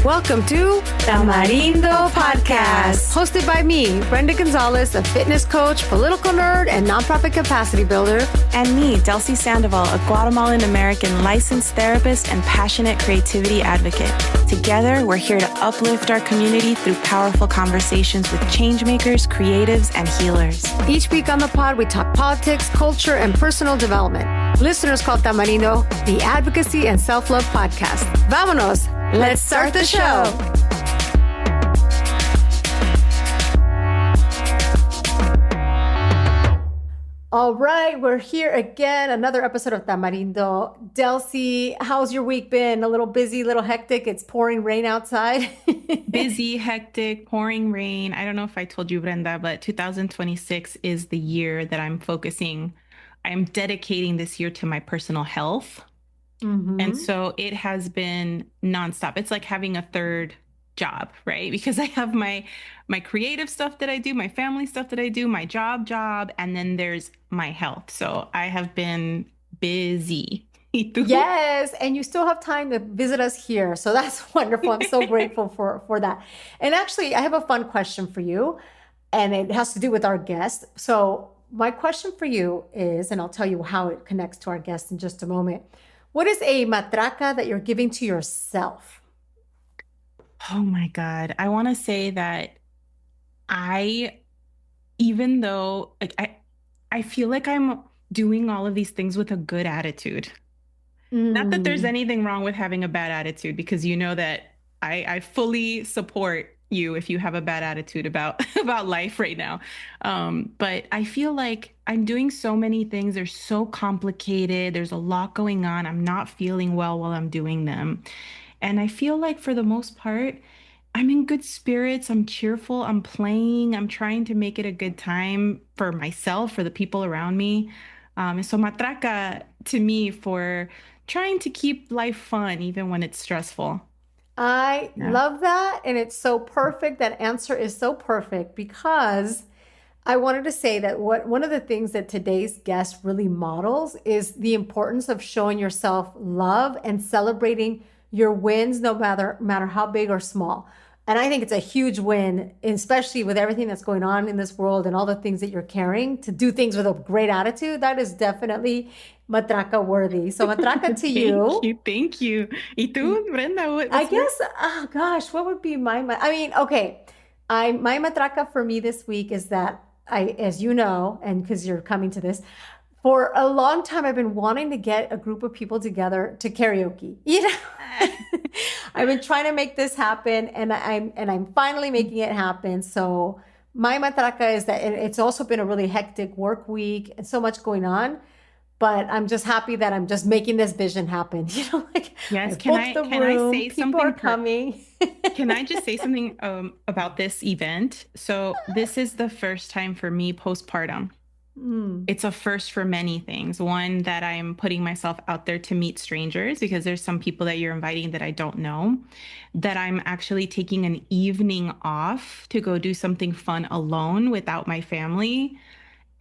Welcome to Tamarindo Podcast, hosted by me, Brenda Gonzalez, a fitness coach, political nerd, and nonprofit capacity builder. And me, Delsy Sandoval, a Guatemalan-American licensed therapist and passionate creativity advocate. Together, we're here to uplift our community through powerful conversations with changemakers, creatives, and healers. Each week on the pod, we talk politics, culture, and personal development. Listeners call Tamarindo the Advocacy and Self-Love Podcast. Vámonos! Let's start the show. All right, we're here again. Another episode of Tamarindo. Delsy, how's your week been? A little busy, a little hectic. It's pouring rain outside. Busy, hectic, pouring rain. I don't know if I told you, Brenda, but 2026 is the year that I'm dedicating this year to my personal health. Mm-hmm. And so it has been nonstop. It's like having a third job, right? Because I have my creative stuff that I do, my family stuff that I do, my job, and then there's my health. So I have been busy. Yes, and you still have time to visit us here. So that's wonderful. I'm so grateful for that. And actually, I have a fun question for you, and it has to do with our guest. So my question for you is, and I'll tell you how it connects to our guest in just a moment. What is a matraca that you're giving to yourself? Oh my God. I want to say that even though I feel like I'm doing all of these things with a good attitude. Not that there's anything wrong with having a bad attitude, because you know that I fully support you if you have a bad attitude about life right now. But I feel like I'm doing so many things. They're so complicated. There's a lot going on. I'm not feeling well while I'm doing them. And I feel like for the most part, I'm in good spirits. I'm cheerful. I'm playing. I'm trying to make it a good time for myself, for the people around me. So matraca to me for trying to keep life fun, even when it's stressful. I love that. And it's so perfect. That answer is so perfect, because I wanted to say that one of the things that today's guest really models is the importance of showing yourself love and celebrating your wins, no matter how big or small. And I think it's a huge win, especially with everything that's going on in this world and all the things that you're carrying, to do things with a great attitude. That is definitely matraca worthy. So matraca to you. Thank you. ¿Y tú, Brenda? I guess, oh gosh, what would be my matraca for me this week is that as you know, and because you're coming to this, for a long time, I've been wanting to get a group of people together to karaoke. You know, I've been trying to make this happen, and I'm finally making it happen. So my matraca is that it's also been a really hectic work week and so much going on. But I'm just happy that I'm just making this vision happen. You know, like, yes. Can I say people something? Are coming. Can I just say something about this event? So this is the first time for me postpartum. It's a first for many things. One, that I'm putting myself out there to meet strangers, because there's some people that you're inviting that I don't know, that I'm actually taking an evening off to go do something fun alone without my family,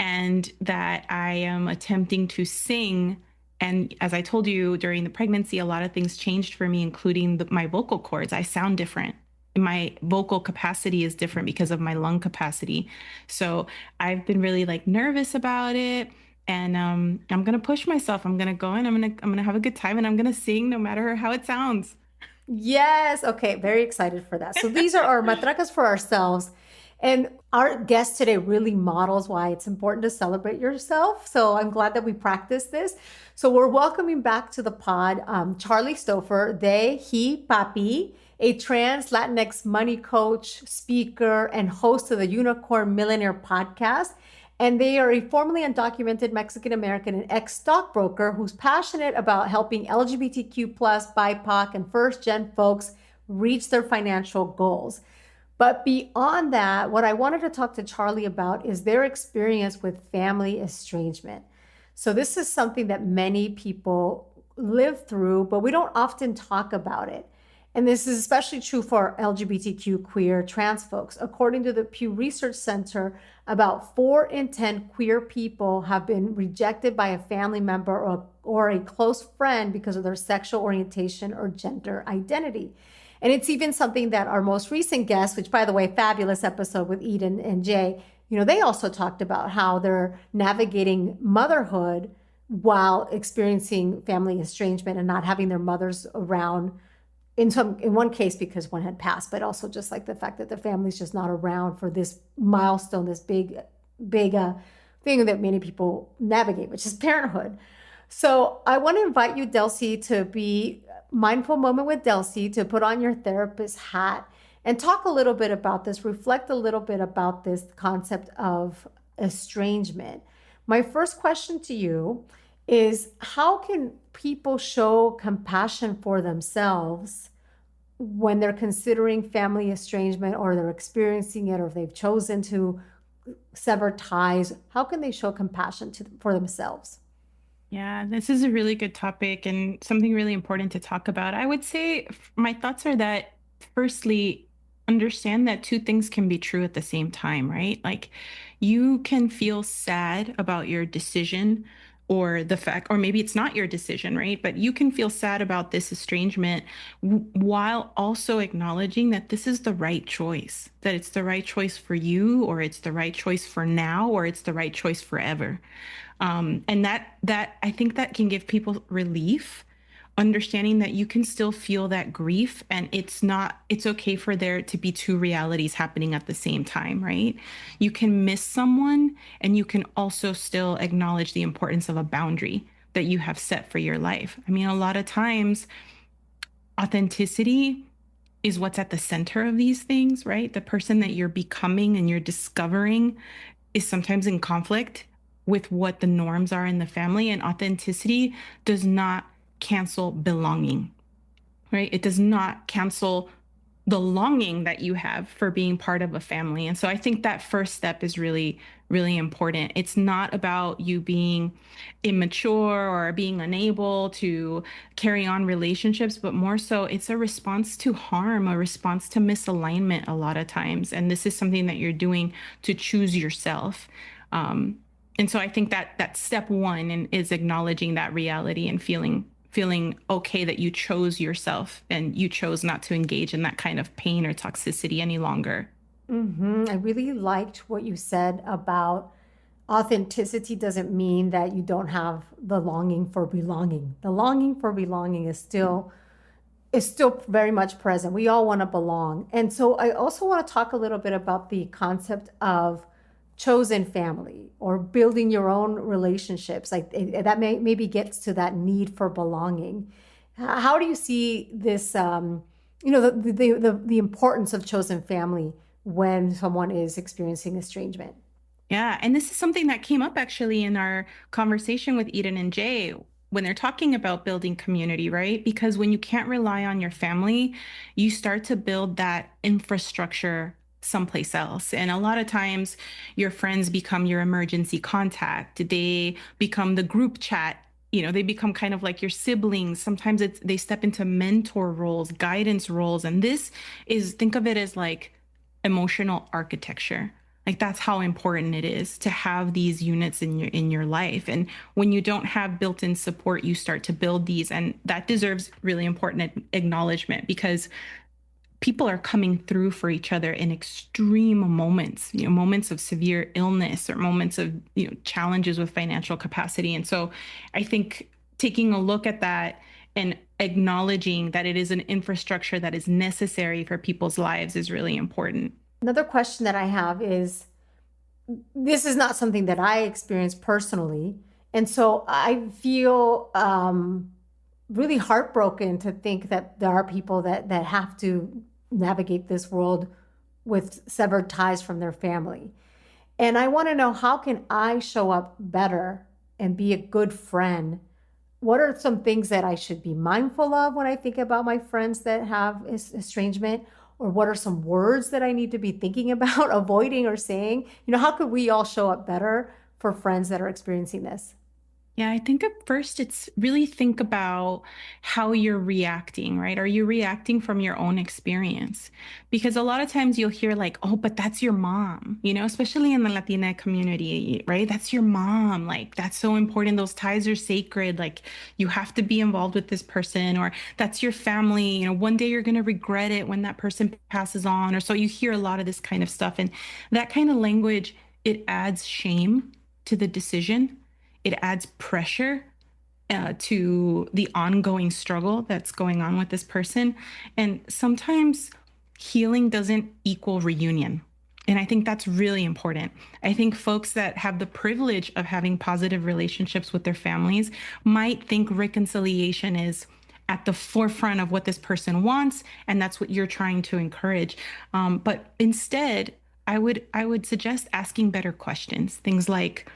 and that I am attempting to sing. And as I told you, during the pregnancy, a lot of things changed for me, including my vocal cords. I sound different. My vocal capacity is different because of my lung capacity. So I've been really nervous about it. And I'm going to push myself. I'm going to go in, I'm going to have a good time, and I'm going to sing no matter how it sounds. Yes. Okay. Very excited for that. So these are our matracas for ourselves. And our guest today really models why it's important to celebrate yourself. So I'm glad that we practiced this. So we're welcoming back to the pod, Charly Stoever, he, papi, a trans Latinx money coach, speaker, and host of the Unicorn Millionaire Podcast. And they are a formerly undocumented Mexican-American and ex-stockbroker who's passionate about helping LGBTQ+, BIPOC, and first-gen folks reach their financial goals. But beyond that, what I wanted to talk to Charly about is their experience with family estrangement. So this is something that many people live through, but we don't often talk about it. And this is especially true for LGBTQ, queer, trans folks. According to the Pew Research Center, about 4 in 10 queer people have been rejected by a family member or a close friend because of their sexual orientation or gender identity. And it's even something that our most recent guest, which by the way, fabulous episode with Eden and Jay, they also talked about how they're navigating motherhood while experiencing family estrangement and not having their mothers around in one case because one had passed, but also just like the fact that the family's just not around for this milestone, this big thing that many people navigate, which is parenthood. So I want to invite you, Delsy, to be mindful moment with Delsy, to put on your therapist hat and talk a little bit about this, reflect a little bit about this concept of estrangement. My first question to you is, how can people show compassion for themselves when they're considering family estrangement, or they're experiencing it, or if they've chosen to sever ties? How can they show compassion for themselves? Yeah, this is a really good topic and something really important to talk about. I would say my thoughts are that, firstly, understand that two things can be true at the same time, right? Like, you can feel sad about your decision, or the fact, or maybe it's not your decision, right? But you can feel sad about this estrangement while also acknowledging that this is the right choice, that it's the right choice for you, or it's the right choice for now, or it's the right choice forever. And that I think that can give people relief, understanding that you can still feel that grief, and it's okay for there to be two realities happening at the same time, right? You can miss someone, and you can also still acknowledge the importance of a boundary that you have set for your life. I mean, a lot of times authenticity is what's at the center of these things, right? The person that you're becoming and you're discovering is sometimes in conflict with what the norms are in the family, and authenticity does not cancel belonging, right? It does not cancel the longing that you have for being part of a family. And so I think that first step is really, really important. It's not about you being immature or being unable to carry on relationships, but more so it's a response to harm, a response to misalignment a lot of times. And this is something that you're doing to choose yourself. And so I think that step one is acknowledging that reality and feeling okay that you chose yourself and you chose not to engage in that kind of pain or toxicity any longer. I really liked what you said about authenticity doesn't mean that you don't have the longing for belonging. The longing for belonging is still very much present. We all want to belong. And so I also want to talk a little bit about the concept of chosen family or building your own relationships. Like that maybe gets to that need for belonging. How do you see this, the importance of chosen family when someone is experiencing estrangement? Yeah, and this is something that came up actually in our conversation with Eden and Jay when they're talking about building community, right? Because when you can't rely on your family, you start to build that infrastructure someplace else. And a lot of times your friends become your emergency contact. They become the group chat. They become kind of like your siblings. Sometimes they step into mentor roles, guidance roles. And think of it as like emotional architecture. Like, that's how important it is to have these units in your life. And when you don't have built-in support, you start to build these, and that deserves really important acknowledgement, because people are coming through for each other in extreme moments, moments of severe illness or moments of, challenges with financial capacity. And so I think taking a look at that and acknowledging that it is an infrastructure that is necessary for people's lives is really important. Another question that I have is, this is not something that I experienced personally. And so I feel really heartbroken to think that there are people that have to navigate this world with severed ties from their family. And I want to know, how can I show up better and be a good friend? What are some things that I should be mindful of when I think about my friends that have estrangement? Or what are some words that I need to be thinking about avoiding or saying? How could we all show up better for friends that are experiencing this? Yeah, I think at first it's really think about how you're reacting, right? Are you reacting from your own experience? Because a lot of times you'll hear like, oh, but that's your mom, especially in the Latina community, right? That's your mom. Like, that's so important. Those ties are sacred. Like, you have to be involved with this person, or that's your family. One day you're going to regret it when that person passes on. Or so you hear a lot of this kind of stuff. And that kind of language, it adds shame to the decision. It adds pressure to the ongoing struggle that's going on with this person. And sometimes healing doesn't equal reunion. And I think that's really important. I think folks that have the privilege of having positive relationships with their families might think reconciliation is at the forefront of what this person wants, and that's what you're trying to encourage. But instead, I would suggest asking better questions. Things like,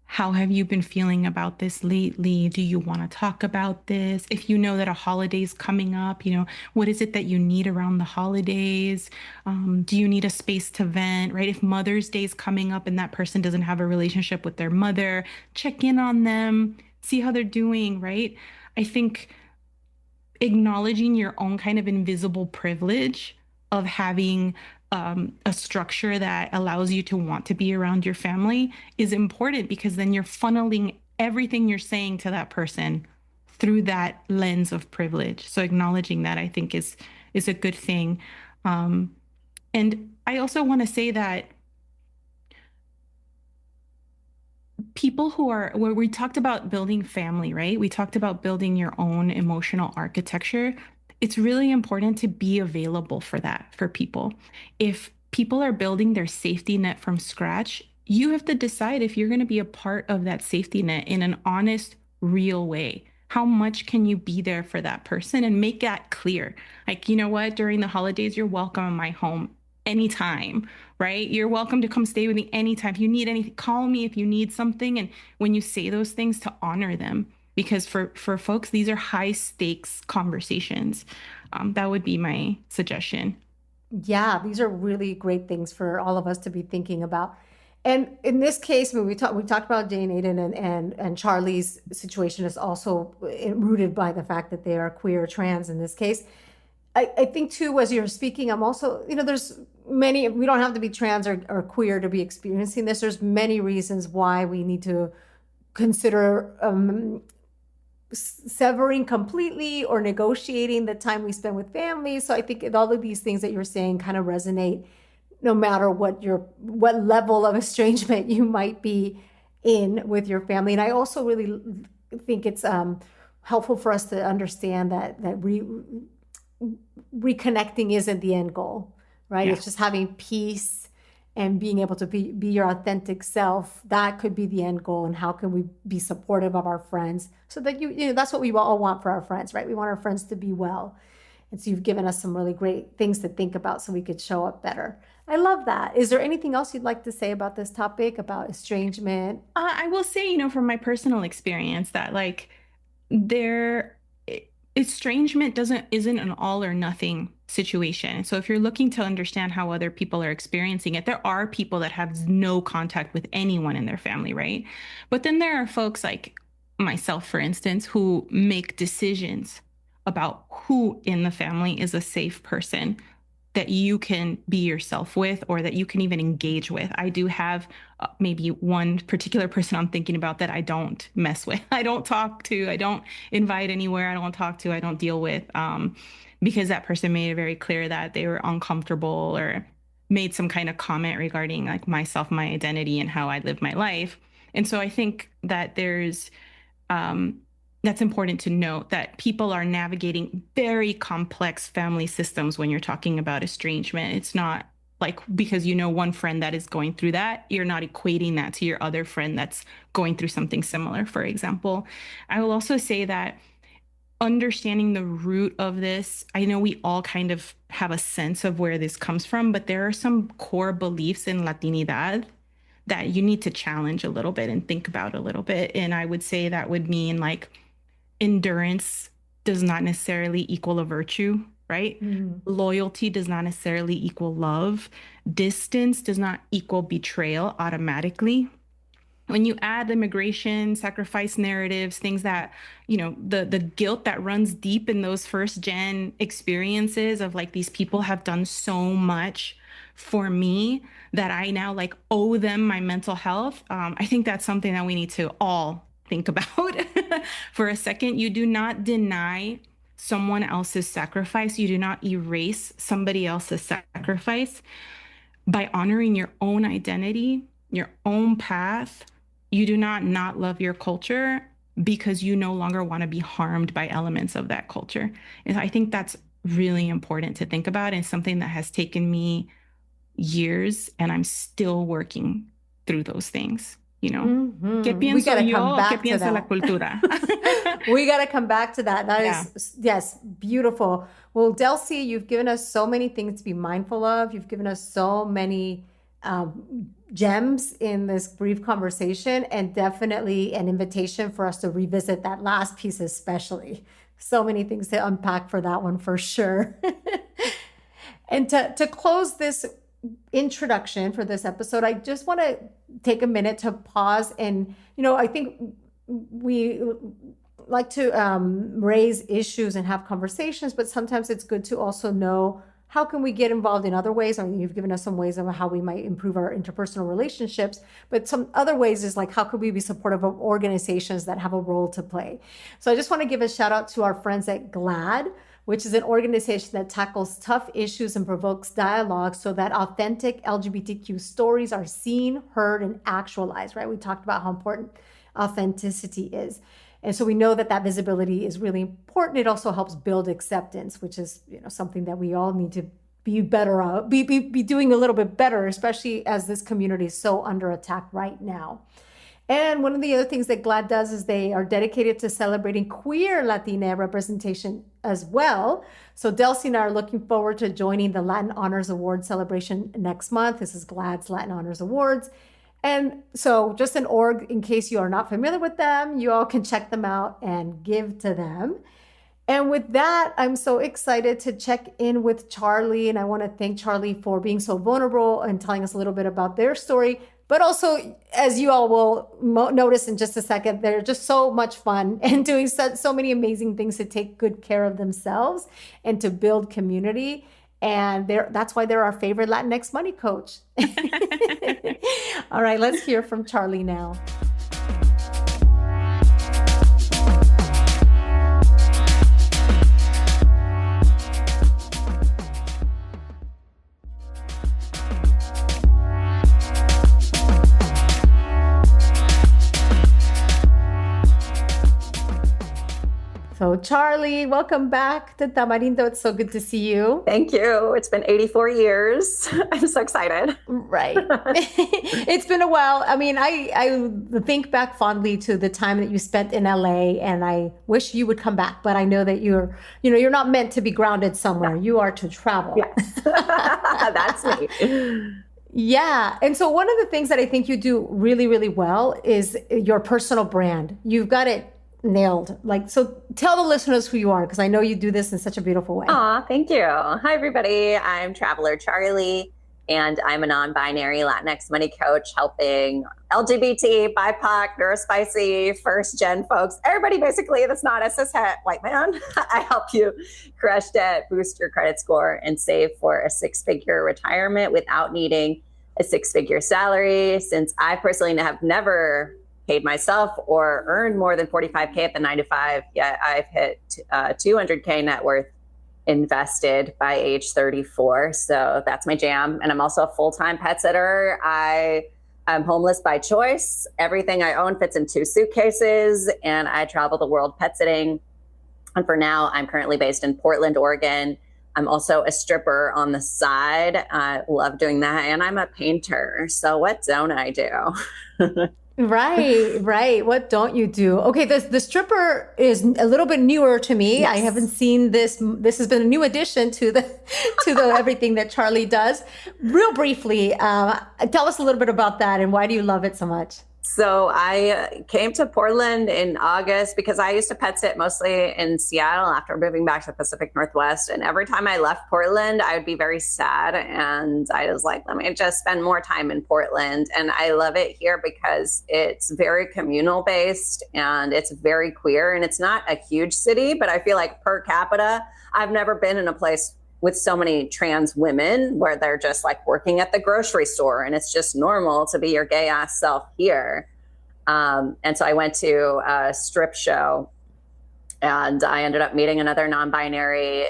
how have you been feeling about this lately? Do you want to talk about this? If you know that a holiday's coming up, what is it that you need around the holidays? Do you need a space to vent, right? If Mother's Day is coming up and that person doesn't have a relationship with their mother, check in on them, see how they're doing, right? I think acknowledging your own kind of invisible privilege of having a structure that allows you to want to be around your family is important, because then you're funneling everything you're saying to that person through that lens of privilege. So acknowledging that, I think, is a good thing. And I also want to say that people where we talked about building family, right? We talked about building your own emotional architecture. It's really important to be available for that for people. If people are building their safety net from scratch, you have to decide if you're going to be a part of that safety net in an honest, real way. How much can you be there for that person and make that clear? Like, you know what, during the holidays, you're welcome in my home anytime, right? You're welcome to come stay with me anytime. If you need anything, call me if you need something. And when you say those things, to honor them. Because for folks, these are high stakes conversations. That would be my suggestion. Yeah, these are really great things for all of us to be thinking about. And in this case, when we talked about Jane, Aiden, and Charlie's situation is also rooted by the fact that they are queer, trans in this case. I think too, as you're speaking, I'm also, there's many, we don't have to be trans or queer to be experiencing this. There's many reasons why we need to consider severing completely or negotiating the time we spend with family. So I think all of these things that you're saying kind of resonate, no matter what level of estrangement you might be in with your family. And I also really think it's helpful for us to understand that reconnecting isn't the end goal, right? Yeah. It's just having peace and being able to be your authentic self. That could be the end goal. And how can we be supportive of our friends so that that's what we all want for our friends, right? We want our friends to be well. And so you've given us some really great things to think about so we could show up better. I love that. Is there anything else you'd like to say about this topic, about estrangement? I will say, from my personal experience, that like estrangement isn't an all or nothing situation. So if you're looking to understand how other people are experiencing it, there are people that have no contact with anyone in their family, right? But then there are folks like myself, for instance, who make decisions about who in the family is a safe person that you can be yourself with, or that you can even engage with. I do have maybe one particular person I'm thinking about that I don't mess with. I don't talk to, I don't invite anywhere, I don't talk to, I don't deal with, because that person made it very clear that they were uncomfortable or made some kind of comment regarding like myself, my identity, and how I live my life. And so I think that that's important to note, that people are navigating very complex family systems when you're talking about estrangement. It's not like because one friend that is going through that, you're not equating that to your other friend that's going through something similar, for example. I will also say that understanding the root of this, I know we all kind of have a sense of where this comes from, but there are some core beliefs in Latinidad that you need to challenge a little bit and think about a little bit. And I would say that would mean like endurance does not necessarily equal a virtue, right? Mm. Loyalty does not necessarily equal love. Distance does not equal betrayal automatically. when you add immigration, sacrifice narratives, things that, the guilt that runs deep in those first gen experiences of like, these people have done so much for me that I now like owe them my mental health. I think that's something that we need to all think about for a second. You do not deny someone else's sacrifice. You do not erase somebody else's sacrifice by honoring your own identity, your own path. You do not love your culture because you no longer want to be harmed by elements of that culture. And I think that's really important to think about, and something that has taken me years, and I'm still working through those things. Mm-hmm. ¿Qué pienso yo? ¿Qué piensa la cultura? We got to come back to that. That is, yes, beautiful. Well, Delsy, you've given us so many things to be mindful of. You've given us so many gems in this brief conversation, and definitely an invitation for us to revisit that last piece, especially. So many things to unpack for that one for sure. And to close this introduction for this episode, I just want to take a minute to pause. And, I think we like to raise issues and have conversations, but sometimes it's good to also know, how can we get involved in other ways? I mean, you've given us some ways of how we might improve our interpersonal relationships, but some other ways is like, how could we be supportive of organizations that have a role to play? So I just want to give a shout out to our friends at GLAD, which is an organization that tackles tough issues and provokes dialogue so that authentic LGBTQ stories are seen, heard, and actualized, right? We talked about how important authenticity is. And so we know that visibility is really important. It also helps build acceptance, which is, something that we all need to be better at, be doing a little bit better, especially as this community is so under attack right now. And one of the other things that GLAD does is they are dedicated to celebrating queer Latina representation as well. So Delsy and I are looking forward to joining the Latin Honors Award celebration next month. This is GLAD's Latin Honors Awards. And so just an org, in case you are not familiar with them, you all can check them out and give to them. And with that, I'm so excited to check in with Charly. And I want to thank Charly for being so vulnerable and telling us a little bit about their story. But also, as you all will notice in just a second, they're just so much fun and doing so many amazing things to take good care of themselves and to build community. And that's why they're our favorite Latinx money coach. All right, let's hear from Charly now. So Charly, welcome back to Tamarindo. It's so good to see you. Thank you. It's been 84 years. I'm so excited. Right. It's been a while. I mean, I think back fondly to the time that you spent in LA, and I wish you would come back. But I know that you're not meant to be grounded somewhere. You are to travel. Yes. That's me. Yeah. And so one of the things that I think you do really, really well is your personal brand. You've got it nailed. So tell the listeners who you are, because I know you do this in such a beautiful way. Aw, thank you. Hi, everybody. I'm Traveler Charly, and I'm a non-binary Latinx money coach helping LGBT, BIPOC, neurospicy, first-gen folks, everybody basically that's not a cishet white man. I help you crush debt, boost your credit score, and save for a six-figure retirement without needing a six-figure salary. Since I personally have never paid myself or earned more than 45K at the 9-to-5, yet I've hit 200K net worth invested by age 34. So that's my jam. And I'm also a full-time pet sitter. I am homeless by choice. Everything I own fits in 2 suitcases, and I travel the world pet sitting. And for now, I'm currently based in Portland, Oregon. I'm also a stripper on the side. I love doing that. And I'm a painter. So what don't I do? Right. What don't you do? Okay, the stripper is a little bit newer to me. Yes. I haven't seen this. This has been a new addition to the everything that Charly does. Real briefly, tell us a little bit about that and why do you love it so much? So I came to Portland in August because I used to pet sit mostly in Seattle after moving back to the Pacific Northwest. And every time I left Portland, I would be very sad. And I was like, let me just spend more time in Portland. And I love it here because it's very communal based and it's very queer. And it's not a huge city, but I feel like per capita, I've never been in a place with so many trans women where they're just like working at the grocery store and it's just normal to be your gay ass self here. And so I went to a strip show and I ended up meeting another non-binary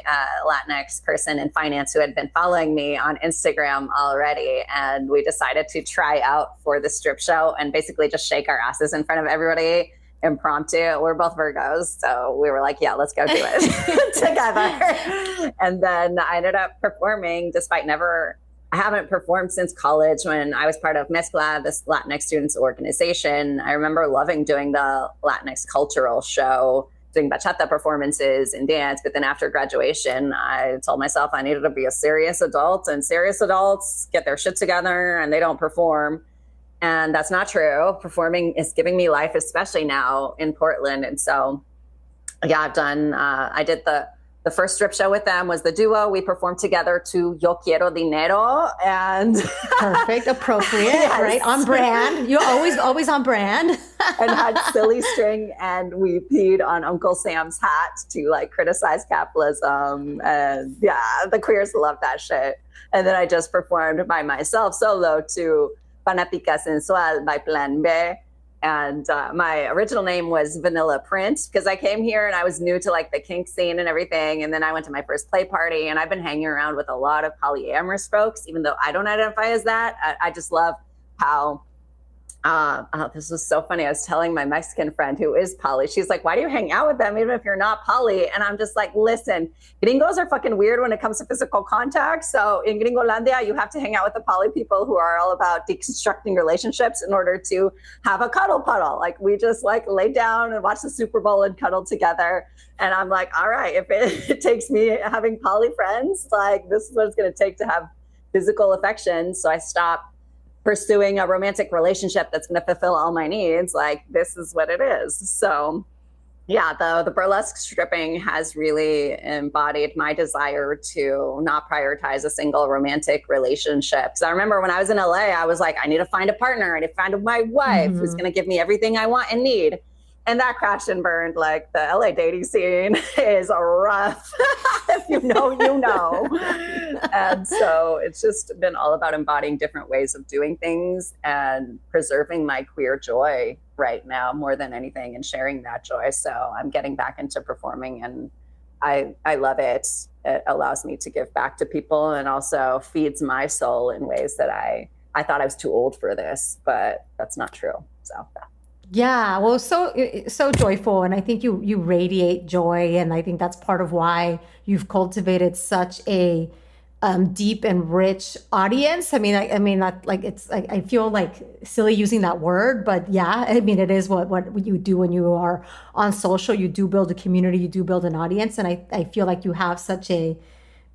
Latinx person in finance who had been following me on Instagram already. And we decided to try out for the strip show and basically just shake our asses in front of everybody. Impromptu. We're both Virgos. So we were like, yeah, let's go do it together. And then I ended up performing despite I haven't performed since college when I was part of Mezcla, this Latinx students organization. I remember loving doing the Latinx cultural show, doing bachata performances and dance. But then after graduation, I told myself I needed to be a serious adult, and serious adults get their shit together and they don't perform. And that's not true. Performing is giving me life, especially now in Portland. And so, yeah, I did the first strip show with them was the duo. We performed together to Yo Quiero Dinero. And perfect, appropriate, yes. Right? On brand. You're always on brand. And had silly string and we peed on Uncle Sam's hat to like criticize capitalism. And yeah, the queers love that shit. And then I just performed by myself solo to Fanática Sensual by Plan B. And my original name was Vanilla Prince because I came here and I was new to like the kink scene and everything. And then I went to my first play party and I've been hanging around with a lot of polyamorous folks, even though I don't identify as that. I just love how, this was so funny. I was telling my Mexican friend who is poly, she's like, why do you hang out with them even if you're not poly? And I'm just like, listen, gringos are fucking weird when it comes to physical contact. So in Gringolandia, you have to hang out with the poly people who are all about deconstructing relationships in order to have a cuddle puddle. Like we just like lay down and watch the Super Bowl and cuddle together. And I'm like, all right, if it takes me having poly friends, like this is what it's going to take to have physical affection. So I stopped pursuing a romantic relationship that's going to fulfill all my needs. Like this is what it is. So yeah, the burlesque stripping has really embodied my desire to not prioritize a single romantic relationship. So I remember when I was in LA, I was like, I need to find a partner. I need to find my wife who's going to give me everything I want and need. And that crashed and burned. Like the LA dating scene is rough. If you know, you know. And so it's just been all about embodying different ways of doing things and preserving my queer joy right now more than anything and sharing that joy. So I'm getting back into performing and I love it. It allows me to give back to people and also feeds my soul in ways that I thought I was too old for this, but that's not true. So yeah, well, so joyful. And I think you radiate joy. And I think that's part of why you've cultivated such a deep and rich audience. I mean, that like, it's like, I feel like silly using that word, but yeah, I mean, it is what you do when you are on social. You do build a community, you do build an audience. And I feel like you have such a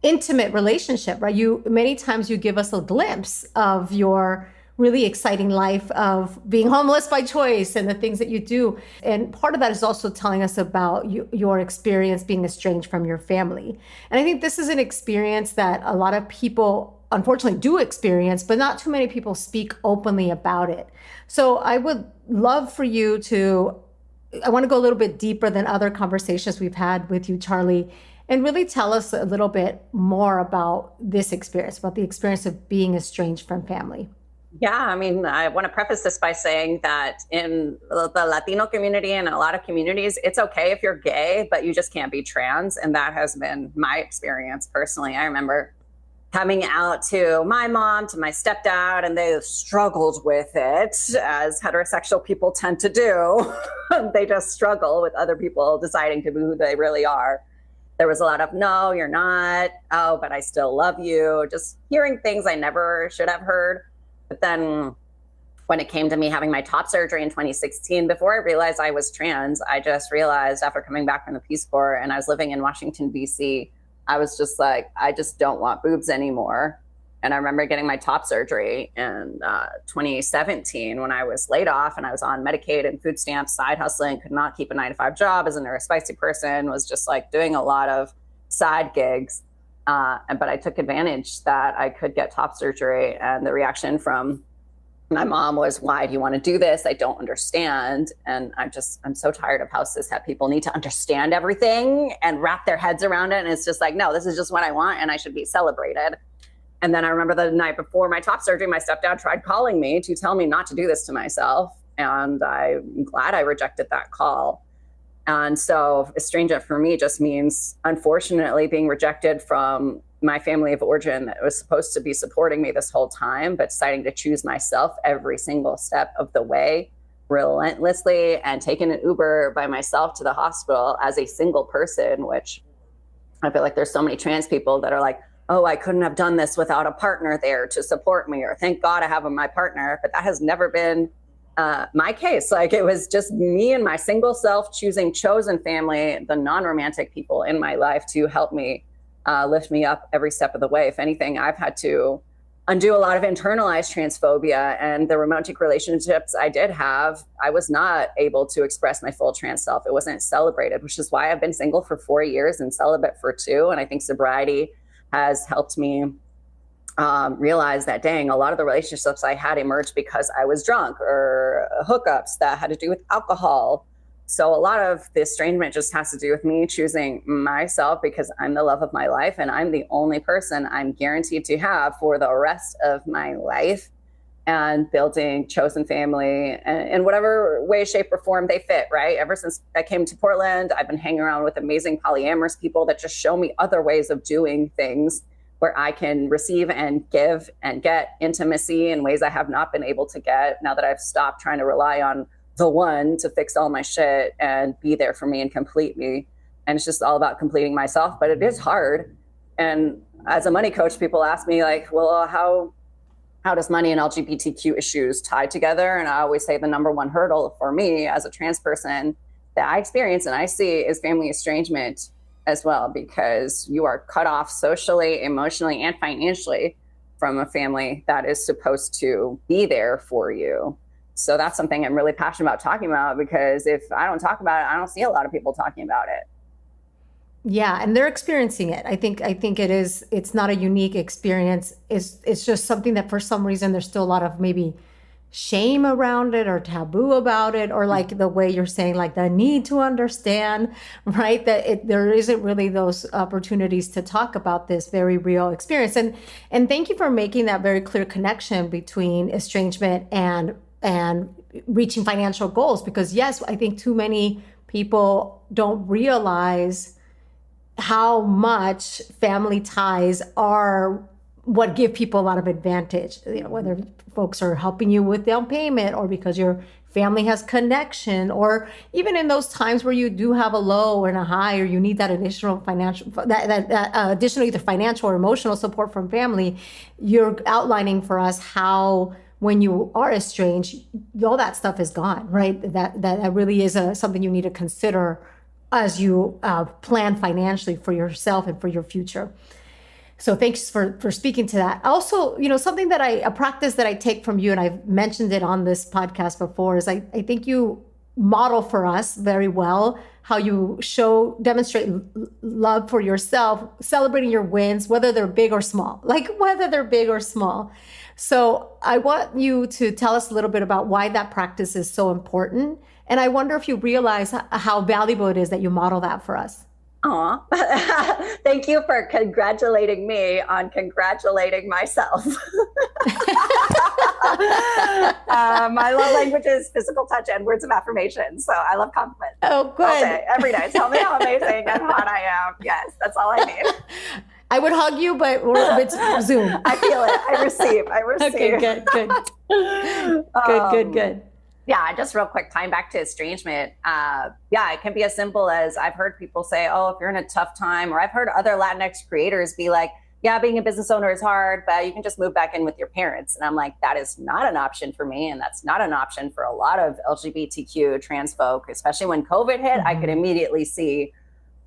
intimate relationship, right? Many times you give us a glimpse of your really exciting life of being homeless by choice and the things that you do. And part of that is also telling us about your experience being estranged from your family. And I think this is an experience that a lot of people unfortunately do experience, but not too many people speak openly about it. So I would love for you I want to go a little bit deeper than other conversations we've had with you, Charly, and really tell us a little bit more about this experience, about the experience of being estranged from family. Yeah, I mean, I want to preface this by saying that in the Latino community and a lot of communities, it's okay if you're gay, but you just can't be trans. And that has been my experience personally. I remember coming out to my mom, to my stepdad, and they struggled with it, as heterosexual people tend to do. They just struggle with other people deciding to be who they really are. There was a lot of, no, you're not. Oh, but I still love you. Just hearing things I never should have heard. But then when it came to me having my top surgery in 2016, before I realized I was trans, I just realized after coming back from the Peace Corps and I was living in Washington, D.C., I was just like, I just don't want boobs anymore. And I remember getting my top surgery in 2017 when I was laid off and I was on Medicaid and food stamps, side hustling, could not keep a 9-to-5 job as a neurospicy person, was just like doing a lot of side gigs. But I took advantage that I could get top surgery. And the reaction from my mom was, why do you want to do this? I don't understand. And I'm so tired of how cishet people need to understand everything and wrap their heads around it. And it's just like, no, this is just what I want and I should be celebrated. And then I remember the night before my top surgery, my stepdad tried calling me to tell me not to do this to myself. And I'm glad I rejected that call. And so estrangement for me just means, unfortunately, being rejected from my family of origin that was supposed to be supporting me this whole time, but deciding to choose myself every single step of the way relentlessly, and taking an Uber by myself to the hospital as a single person, which I feel like there's so many trans people that are like, oh, I couldn't have done this without a partner there to support me, or thank God I have my partner. But that has never been my case. Like, it was just me and my single self choosing chosen family, the non-romantic people in my life, to help me lift me up every step of the way. If anything, I've had to undo a lot of internalized transphobia, and the romantic relationships I did have, I was not able to express my full trans self. It wasn't celebrated, which is why I've been single for 4 years and celibate for 2. And I think sobriety has helped me realize that, dang, a lot of the relationships I had emerged because I was drunk, or hookups that had to do with alcohol. So a lot of the estrangement just has to do with me choosing myself, because I'm the love of my life and I'm the only person I'm guaranteed to have for the rest of my life, and building chosen family in whatever way, shape, or form they fit, right? Ever since I came to Portland, I've been hanging around with amazing polyamorous people that just show me other ways of doing things, where I can receive and give and get intimacy in ways I have not been able to get, now that I've stopped trying to rely on the one to fix all my shit and be there for me and complete me. And it's just all about completing myself, but it is hard. And as a money coach, people ask me like, well, how does money and LGBTQ issues tie together? And I always say the number one hurdle for me as a trans person that I experience and I see is family estrangement as well, because you are cut off socially, emotionally, and financially from a family that is supposed to be there for you. So that's something I'm really passionate about talking about, because if I don't talk about it, I don't see a lot of people talking about it. Yeah, and they're experiencing it. I think it's not a unique experience. It's just something that for some reason there's still a lot of maybe shame around it, or taboo about it, or like the way you're saying, like the need to understand, right? That there isn't really those opportunities to talk about this very real experience. And thank you for making that very clear connection between estrangement and reaching financial goals, because yes, I think too many people don't realize how much family ties are what give people a lot of advantage, whether folks are helping you with down payment, or because your family has connection, or even in those times where you do have a low and a high, or you need that additional financial, additional either financial or emotional support from family. You're outlining for us how, when you are estranged, all that stuff is gone, right? That really is something you need to consider as you plan financially for yourself and for your future. So thanks for speaking to that. Also, something that a practice that I take from you, and I've mentioned it on this podcast before, is I think you model for us very well how you demonstrate love for yourself, celebrating your wins, whether they're big or small, So I want you to tell us a little bit about why that practice is so important. And I wonder if you realize how valuable it is that you model that for us. Aw, thank you for congratulating me on congratulating myself. My love language is physical touch and words of affirmation. So I love compliments. Oh, good. All day, every day. Tell me how amazing and hot I am. Yes, that's all I need. I would hug you, but it's Zoom. I feel it. I receive. Okay, good. Yeah, just real quick, time back to estrangement. It can be as simple as, I've heard people say, oh, if you're in a tough time, or I've heard other Latinx creators be like, yeah, being a business owner is hard, but you can just move back in with your parents. And I'm like, that is not an option for me. And that's not an option for a lot of LGBTQ trans folk, especially when COVID hit. I could immediately see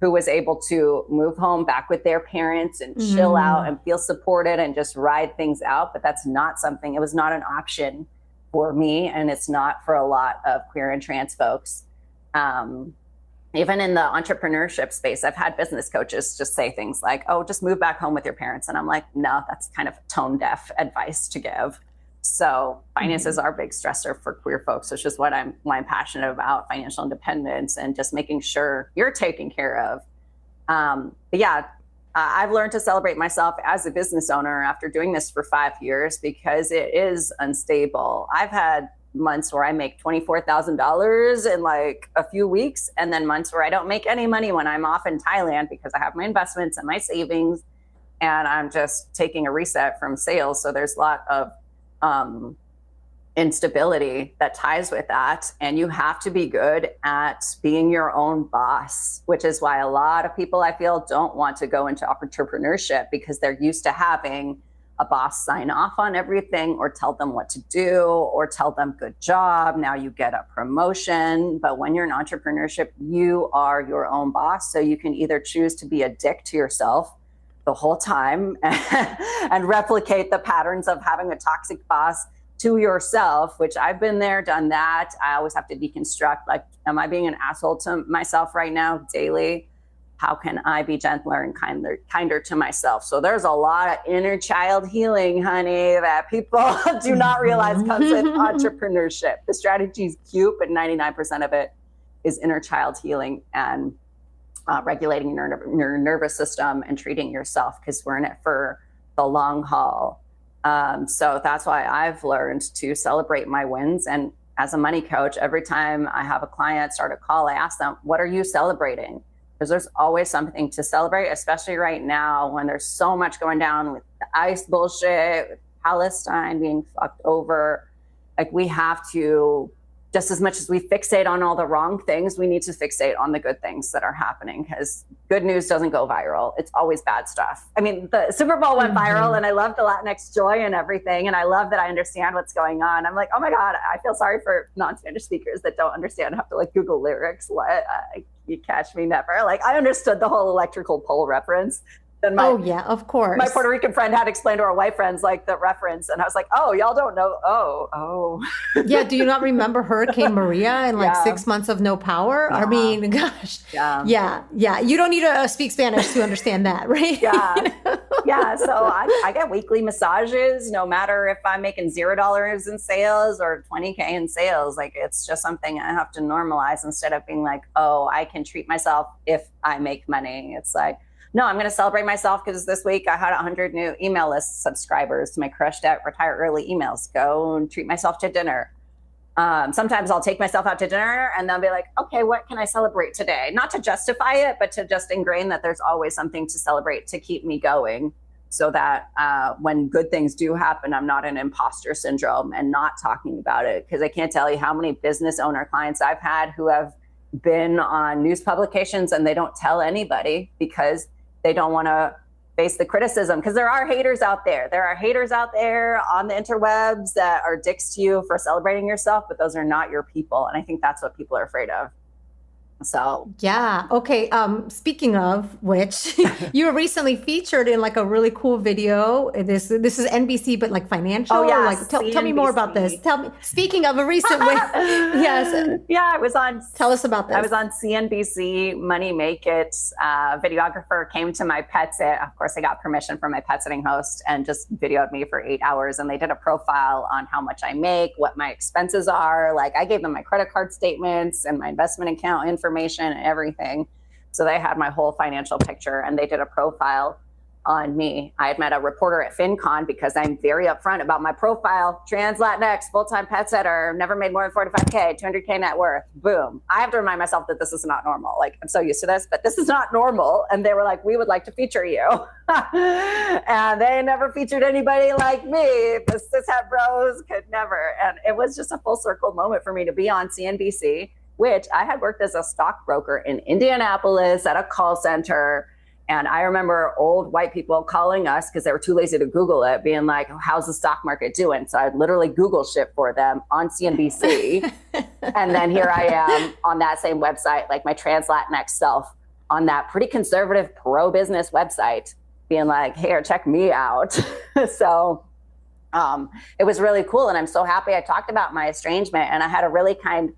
who was able to move home back with their parents and chill out and feel supported and just ride things out. But that's not something, it was not an option for me. And it's not for a lot of queer and trans folks. Even in the entrepreneurship space, I've had business coaches just say things like, oh, just move back home with your parents. And I'm like, no, that's kind of tone deaf advice to give. So finances are a big stressor for queer folks, which is what I'm passionate about, financial independence and just making sure you're taken care of. But yeah, I've learned to celebrate myself as a business owner after doing this for 5 years because it is unstable. I've had months where I make $24,000 in like a few weeks, and then months where I don't make any money when I'm off in Thailand because I have my investments and my savings and I'm just taking a reset from sales. So there's a lot of instability that ties with that. And you have to be good at being your own boss, which is why a lot of people I feel don't want to go into entrepreneurship because they're used to having a boss sign off on everything or tell them what to do or tell them good job. Now you get a promotion. But when you're in entrepreneurship, you are your own boss. So you can either choose to be a dick to yourself the whole time and replicate the patterns of having a toxic boss to yourself, which I've been there, done that. I always have to deconstruct, like, am I being an asshole to myself right now daily? How can I be gentler and kinder to myself? So there's a lot of inner child healing, honey, that people do not realize comes with entrepreneurship. The strategy is cute, but 99% of it is inner child healing and regulating your nervous system and treating yourself, because we're in it for the long haul. So that's why I've learned to celebrate my wins. And as a money coach, every time I have a client start a call, I ask them, what are you celebrating? Because there's always something to celebrate, especially right now when there's so much going down with the ICE bullshit, with Palestine being fucked over. Like, we have to, just as much as we fixate on all the wrong things, we need to fixate on the good things that are happening, because good news doesn't go viral. It's always bad stuff. I mean, the Super Bowl went viral and I love the Latinx joy and everything. And I love that I understand what's going on. I'm like, oh my God, I feel sorry for non-Spanish speakers that don't understand, have to like Google lyrics. You catch me never. Like, I understood the whole electrical pole reference. Then yeah, of course. My Puerto Rican friend had explained to our white friends like the reference, and I was like, "Oh, y'all don't know? Oh." Yeah. Do you not remember Hurricane Maria and like 6 months of no power? I mean, gosh. Yeah. You don't need to speak Spanish to understand that, right? Yeah. So I get weekly massages, no matter if I'm making $0 in sales or $20K in sales. Like, it's just something I have to normalize instead of being like, "Oh, I can treat myself if I make money." It's like, no, I'm going to celebrate myself because this week I had 100 new email list subscribers to my Crush Debt Retire Early emails. Go and treat myself to dinner. Sometimes I'll take myself out to dinner and they'll be like, okay, what can I celebrate today? Not to justify it, but to just ingrain that there's always something to celebrate to keep me going, so that when good things do happen, I'm not in imposter syndrome and not talking about it. Because I can't tell you how many business owner clients I've had who have been on news publications and they don't tell anybody because they don't want to face the criticism, because there are haters out there. There are haters out there on the interwebs that are dicks to you for celebrating yourself, but those are not your people. And I think that's what people are afraid of. So yeah. Okay. Speaking of which, you were recently featured in like a really cool video. This is NBC, but like financial. Oh yeah. Like tell me more about this. Tell me. Speaking of a recent yes. Yeah, I was on. Tell us about this. I was on CNBC Money Make It. Videographer came to my pet sit. Of course, I got permission from my pet sitting host and just videoed me for 8 hours. And they did a profile on how much I make, what my expenses are. Like, I gave them my credit card statements and my investment account information and everything. So they had my whole financial picture and they did a profile on me. I had met a reporter at FinCon because I'm very upfront about my profile. Trans, Latinx, full-time pet sitter, never made more than 45K, 200K net worth. Boom. I have to remind myself that this is not normal. Like, I'm so used to this, but this is not normal. And they were like, we would like to feature you. And they never featured anybody like me. The cishet bros could never. And it was just a full circle moment for me to be on CNBC, which I had worked as a stockbroker in Indianapolis at a call center. And I remember old white people calling us because they were too lazy to Google it, being like, how's the stock market doing? So I'd literally Google shit for them on CNBC. And then here I am on that same website, like my trans Latinx self, on that pretty conservative pro-business website being like, here, check me out. So it was really cool. And I'm so happy I talked about my estrangement, and I had a really kind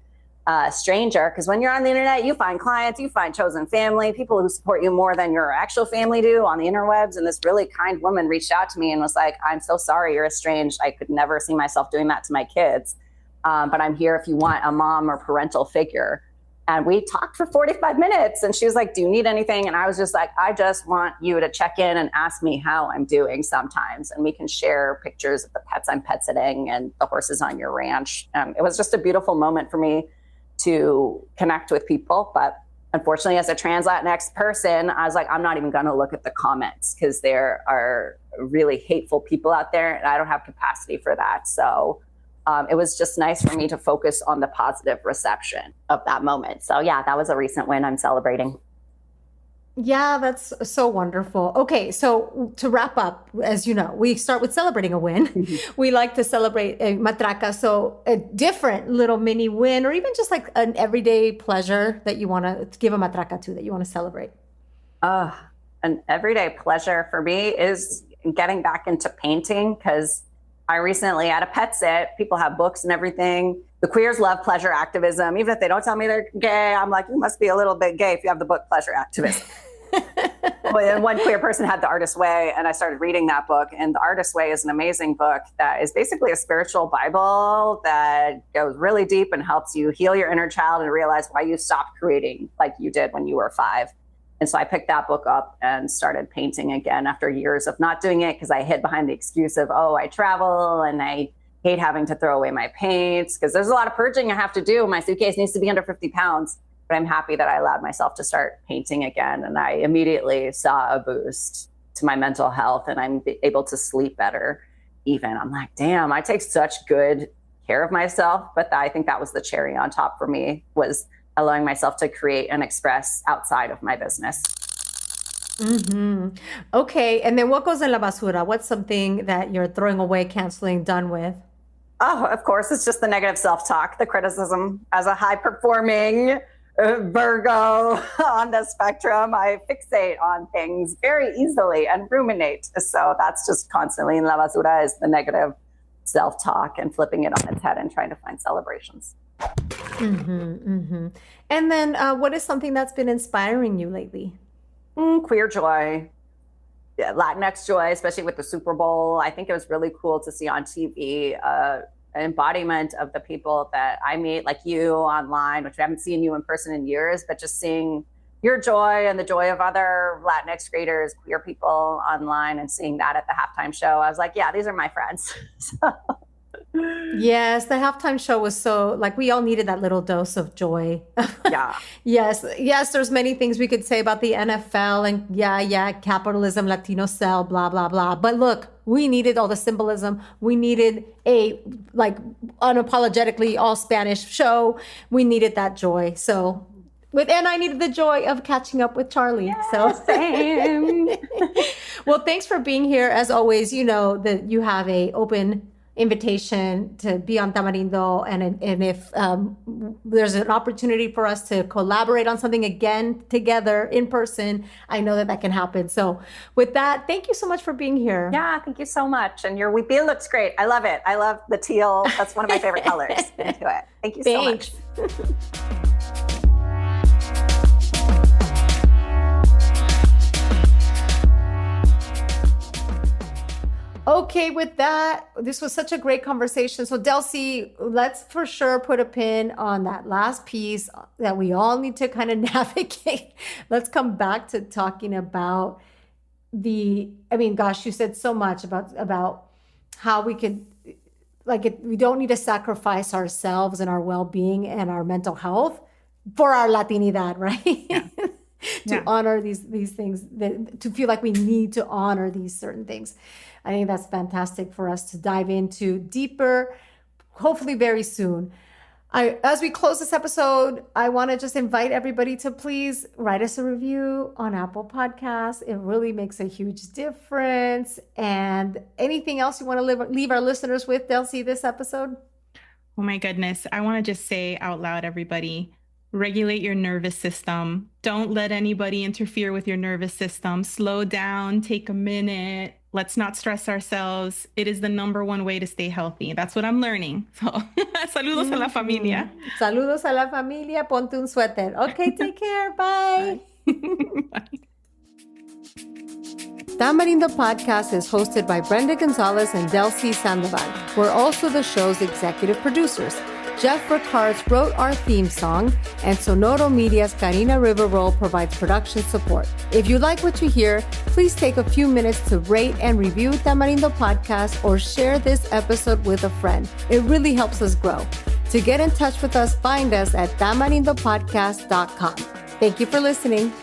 stranger, because when you're on the internet, you find clients, you find chosen family, people who support you more than your actual family do on the interwebs. And this really kind woman reached out to me and was like, I'm so sorry you're estranged. I could never see myself doing that to my kids. But I'm here if you want a mom or parental figure. And we talked for 45 minutes, and she was like, do you need anything? And I was just like, I just want you to check in and ask me how I'm doing sometimes. And we can share pictures of the pets I'm pet sitting and the horses on your ranch. It was just a beautiful moment for me to connect with people. But unfortunately, as a trans Latinx person, I was like, I'm not even going to look at the comments, because there are really hateful people out there, and I don't have capacity for that. So it was just nice for me to focus on the positive reception of that moment. So yeah, that was a recent win I'm celebrating. Yeah, that's so wonderful. Okay, so to wrap up, as you know, we start with celebrating a win. Mm-hmm. We like to celebrate a matraca, so a different little mini win, or even just like an everyday pleasure that you want to give a matraca to, that you want to celebrate. An everyday pleasure for me is getting back into painting, because I recently had a pet sit. People have books and everything. The queers love pleasure activism. Even if they don't tell me they're gay, I'm like, you must be a little bit gay if you have the book Pleasure Activism. And one queer person had The Artist's Way, and I started reading that book. And The Artist's Way is an amazing book that is basically a spiritual Bible that goes really deep and helps you heal your inner child and realize why you stopped creating like you did when you were 5. And so I picked that book up and started painting again after years of not doing it, because I hid behind the excuse of, oh, I travel and I hate having to throw away my paints, because there's a lot of purging I have to do. My suitcase needs to be under 50 pounds. But I'm happy that I allowed myself to start painting again. And I immediately saw a boost to my mental health, and I'm able to sleep better even. I'm like, damn, I take such good care of myself. But I think that was the cherry on top for me, was allowing myself to create and express outside of my business. Mm-hmm. Okay. And then what goes in la basura? What's something that you're throwing away, canceling, done with? Oh, of course, it's just the negative self-talk, the criticism. As a high-performing Virgo on the spectrum, I fixate on things very easily and ruminate. So that's just constantly in la basura, is the negative self-talk and flipping it on its head and trying to find celebrations. Mm-hmm, mm-hmm. And then what is something that's been inspiring you lately? Queer joy, Latinx joy, especially with the Super Bowl. I think it was really cool to see on TV an embodiment of the people that I meet, like you online, which I haven't seen you in person in years, but just seeing your joy and the joy of other Latinx creators, queer people online, and seeing that at the halftime show. I was like, yeah, these are my friends. Yes, the halftime show was so, like, we all needed that little dose of joy. Yeah. Yes, there's many things we could say about the NFL and capitalism, Latino cell, blah, blah, blah. But look, we needed all the symbolism. We needed a, like, unapologetically all Spanish show. We needed that joy. So, and I needed the joy of catching up with Charly. Yeah, so same. Well, thanks for being here. As always, you know that you have a open invitation to be on Tamarindo, and if there's an opportunity for us to collaborate on something again together in person, I know that can happen. So with that, thank you so much for being here. Yeah, thank you so much. And your wheat looks great. I love it. I love the teal. That's one of my favorite colors. Into it. Thank you so much. Okay, with that, this was such a great conversation. So Delsy, let's for sure put a pin on that last piece that we all need to kind of navigate. Let's come back to talking about you said so much about how we could, we don't need to sacrifice ourselves and our well-being and our mental health for our Latinidad, right? Yeah. To honor these things, to feel like we need to honor these certain things. I think that's fantastic for us to dive into deeper, hopefully very soon. As we close this episode, I want to just invite everybody to please write us a review on Apple Podcasts. It really makes a huge difference. And anything else you want to leave our listeners with, Delsy, this episode? Oh my goodness. I want to just say out loud, everybody, Regulate your nervous system. Don't let anybody interfere with your nervous system. Slow down, take a minute. Let's not stress ourselves. It is the number one way to stay healthy. That's what I'm learning. So, saludos a la familia. Saludos a la familia. Ponte un suéter. Okay, take care. Bye. Bye. Tamarindo Podcast is hosted by Brenda Gonzalez and Delsy Sandoval. We're also the show's executive producers. Jeff Ricards wrote our theme song, and Sonoro Media's Karina Riverroll provides production support. If you like what you hear, please take a few minutes to rate and review Tamarindo Podcast or share this episode with a friend. It really helps us grow. To get in touch with us, find us at tamarindopodcast.com. Thank you for listening.